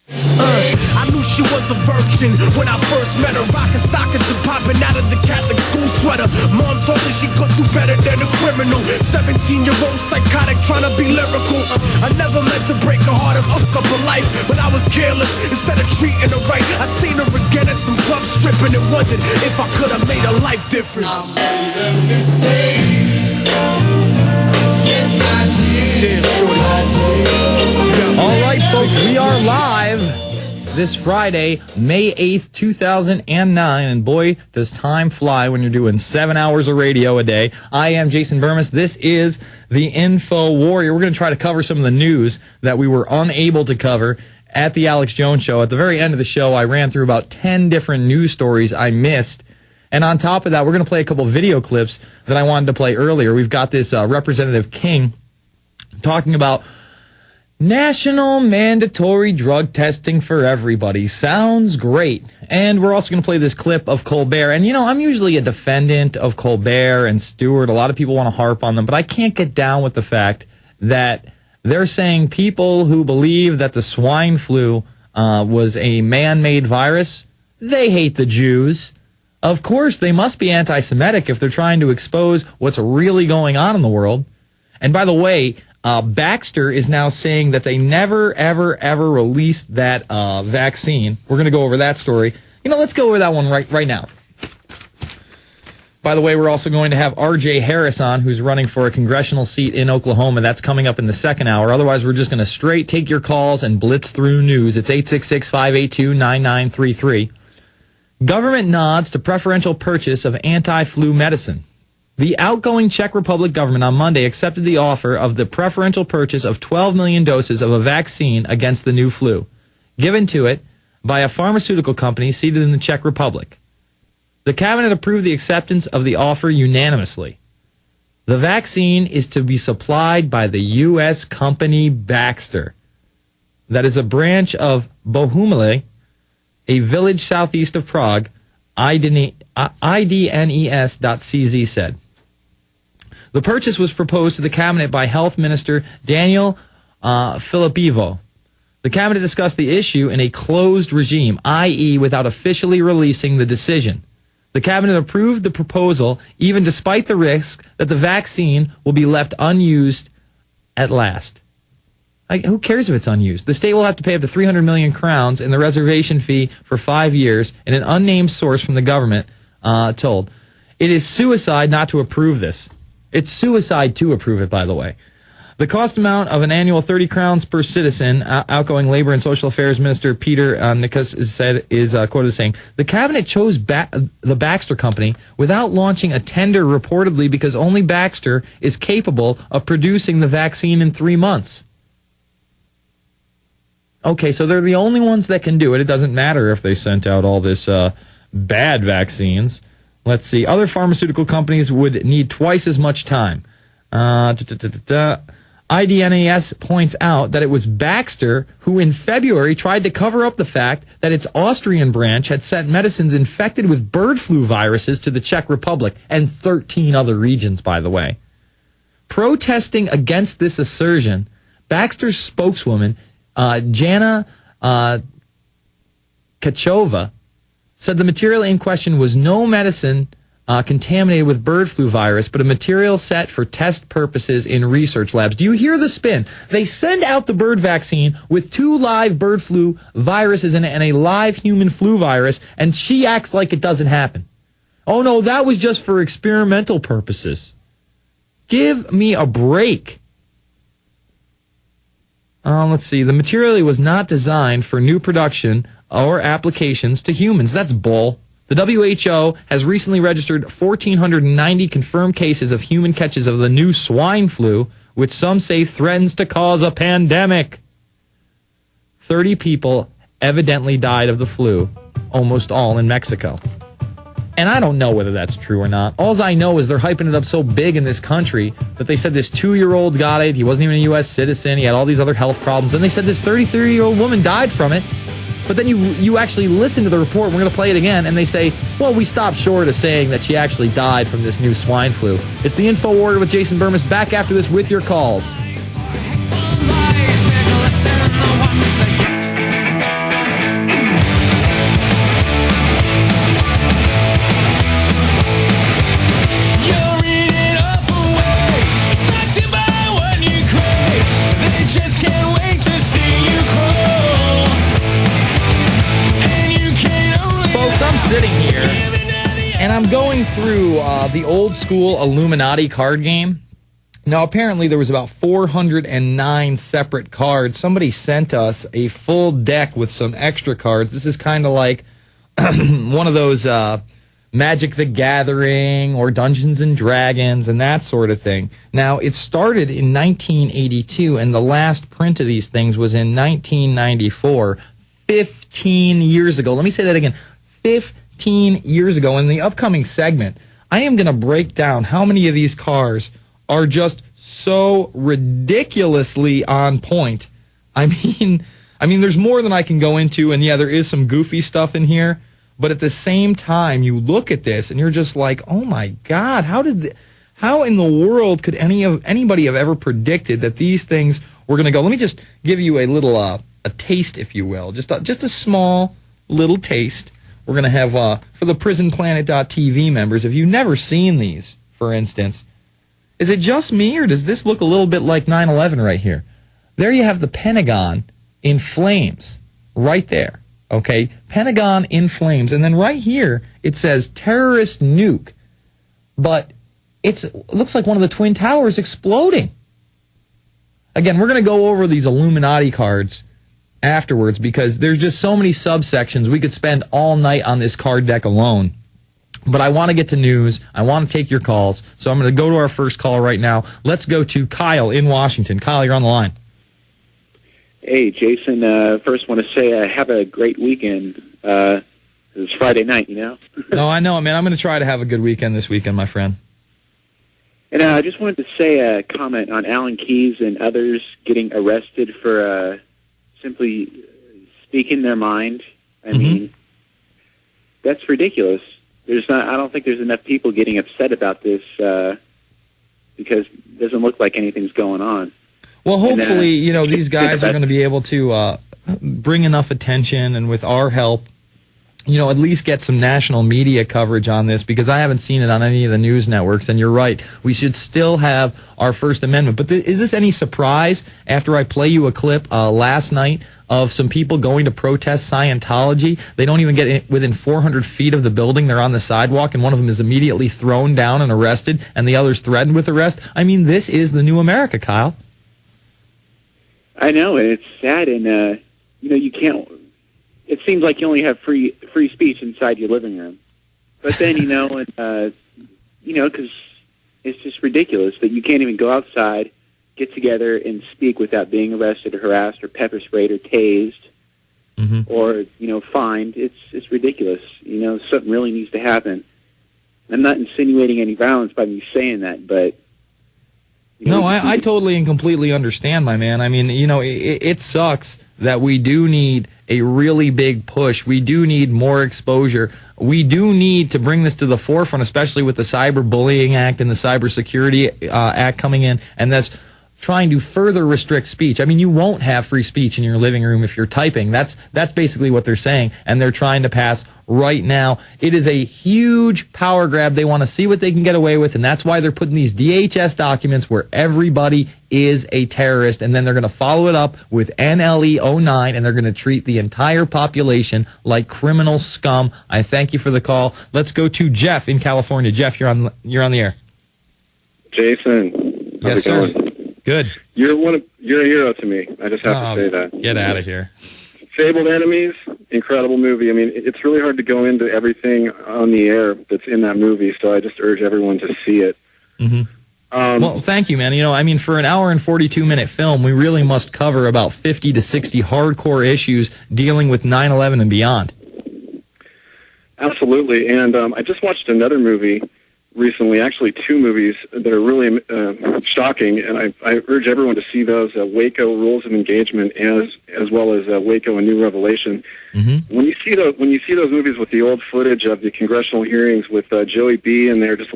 I knew she was a virgin when I first met her, rocking stockings and popping out of the Catholic school sweater. Mom told her she could do better than a criminal. 17-year-old psychotic trying to be lyrical. I never meant to break her heart and hook up her life, but I was careless instead of treating her right. I seen her again at some club stripping and wondered if I could have made her life different. I made a mistake. Yes, I did. Damn, shorty. All right, folks, we are live this Friday, May 8th, 2009, and boy, does time fly when you're doing 7 hours of radio a day. I am Jason Bermas. This is the Infowarrior. We're going to try to cover some of the news that we were unable to cover at the Alex Jones Show. At the very end of the show, I ran through about 10 different news stories I missed. And on top of that, we're going to play a couple video clips that I wanted to play earlier. We've got this Representative King talking about national mandatory drug testing for everybody. Sounds great. And we're also going to play this clip of Colbert. And, you know, I'm usually a defendant of Colbert and Stewart. A lot of people want to harp on them, but I can't get down with the fact that they're saying people who believe that the swine flu was a man-made virus, they hate the Jews. Of course, they must be anti-Semitic if they're trying to expose what's really going on in the world. And by the way, Baxter is now saying that they never, ever, ever released that vaccine. We're going to go over that story. You know, let's go over that one right now. By the way, we're also going to have R.J. Harris on, who's running for a congressional seat in Oklahoma. That's coming up in the second hour. Otherwise, we're just going to straight take your calls and blitz through news. It's 866-582-9933. Government nods to preferential purchase of anti-flu medicine. The outgoing Czech Republic government on Monday accepted the offer of the preferential purchase of 12 million doses of a vaccine against the new flu, given to it by a pharmaceutical company seated in the Czech Republic. The cabinet approved the acceptance of the offer unanimously. The vaccine is to be supplied by the U.S. company Baxter. That is a branch of Bohumile, a village southeast of Prague, IDNES.CZ said. The purchase was proposed to the cabinet by Health Minister Daniel Filipivo. The cabinet discussed the issue in a closed regime, i.e. without officially releasing the decision. The cabinet approved the proposal even despite the risk that the vaccine will be left unused at last. Who cares if it's unused? The state will have to pay up to 300 million crowns in the reservation fee for 5 years, and an unnamed source from the government told. It is suicide not to approve this. It's suicide to approve it, by the way. The cost amount of an annual 30 crowns per citizen, outgoing Labor and Social Affairs Minister Peter Nikas is quoted as saying, the cabinet chose the Baxter company without launching a tender reportedly because only Baxter is capable of producing the vaccine in 3 months. Okay, so they're the only ones that can do it. It doesn't matter if they sent out all this bad vaccines. Let's see. Other pharmaceutical companies would need twice as much time. IDNES points out that it was Baxter who in February tried to cover up the fact that its Austrian branch had sent medicines infected with bird flu viruses to the Czech Republic and 13 other regions, by the way. Protesting against this assertion, Baxter's spokeswoman, Jana Kachova, said the material in question was no medicine contaminated with bird flu virus, but a material set for test purposes in research labs. Do you hear the spin? They send out the bird vaccine with 2 live bird flu viruses in it and a live human flu virus, and she acts like it doesn't happen. Oh, no, that was just for experimental purposes. Give me a break. Let's see. The material was not designed for new production or applications to humans. That's bull. The WHO has recently registered 1,490 confirmed cases of human catches of the new swine flu, which some say threatens to cause a pandemic. 30 people evidently died of the flu, almost all in Mexico. And I don't know whether that's true or not. All I know is they're hyping it up so big in this country that they said this 2-year-old got it. He wasn't even a U.S. citizen. He had all these other health problems. And they said this 33-year-old woman died from it. But then you actually listen to the report. We're going to play it again. And they say, well, we stopped short of saying that she actually died from this new swine flu. It's the Infowarrior with Jason Bermas. Back after this with your calls. I'm going through the old school Illuminati card game. Now, apparently there was about 409 separate cards. Somebody sent us a full deck with some extra cards. This is kind of like one of those Magic the Gathering or Dungeons and Dragons and that sort of thing. Now, it started in 1982, and the last print of these things was in 1994, 15 years ago. Let me say that again, 15 years ago. In the upcoming segment, I am going to break down how many of these cards are just so ridiculously on point. I mean, there's more than I can go into, and yeah, there is some goofy stuff in here, but at the same time, you look at this and you're just like, oh my God, how in the world could anybody have ever predicted that these things were going to go? Let me just give you a little a taste, if you will, just a small little taste. We're going to have for the PrisonPlanet.tv members. If you've never seen these, for instance. Is it just me, or does this look a little bit like 9/11 right here? There you have the Pentagon in flames, right there, okay? Pentagon in flames, and then right here it says terrorist nuke, but it looks like one of the Twin Towers exploding. Again, we're going to go over these Illuminati cards afterwards because there's just so many subsections. We could spend all night on this card deck alone. But I want to get to news. I want to take your calls. So I'm going to go to our first call right now. Let's go to Kyle in Washington. Kyle, you're on the line. Hey, Jason. First want to say have a great weekend. It's Friday night, you know? No, I know it, man. I'm going to try to have a good weekend this weekend, my friend. And I just wanted to say a comment on Alan Keyes and others getting arrested for simply speaking their mind. I mean, that's ridiculous. I don't think there's enough people getting upset about this because it doesn't look like anything's going on. Well, hopefully, these guys are going to be able to bring enough attention, and with our help, at least get some national media coverage on this, because I haven't seen it on any of the news networks. And you're right, we should still have our First Amendment. But is this any surprise after I play you a clip last night of some people going to protest Scientology? They don't even get within 400 feet of the building. They're on the sidewalk, and one of them is immediately thrown down and arrested, and the other's threatened with arrest. I mean, this is the new America, Kyle. I know, and it's sad, and you can't. It seems like you only have free speech inside your living room, but then because it's just ridiculous that you can't even go outside, get together, and speak without being arrested or harassed or pepper sprayed or tased or fined. It's ridiculous. Something really needs to happen. I'm not insinuating any violence by me saying that, but. No, I totally and completely understand, my man. I mean, it sucks that we do need a really big push. We do need more exposure. We do need to bring this to the forefront, especially with the Cyberbullying Act and the Cybersecurity Act coming in, and that's trying to further restrict speech. I mean, you won't have free speech in your living room if you're typing. That's basically what they're saying, and they're trying to pass right now. It is a huge power grab. They want to see what they can get away with, and that's why they're putting these DHS documents where everybody is a terrorist, and then they're going to follow it up with NLE-09, and they're going to treat the entire population like criminal scum. I thank you for the call. Let's go to Jeff in California. Jeff, you're on the air. Jason, how's yes, it sir. going? Good. You're a hero to me. I just have to say that. Get out of here. Fabled Enemies, incredible movie. I mean, it's really hard to go into everything on the air that's in that movie, so I just urge everyone to see it. Well, thank you, man. For an hour and 42-minute film, we really must cover about 50 to 60 hardcore issues dealing with 9/11 and beyond. Absolutely. And I just watched another movie recently, actually two movies that are really shocking, and I urge everyone to see those, Waco Rules of Engagement as well as Waco A New Revelation. When you see those movies with the old footage of the congressional hearings with Joey B. and they're just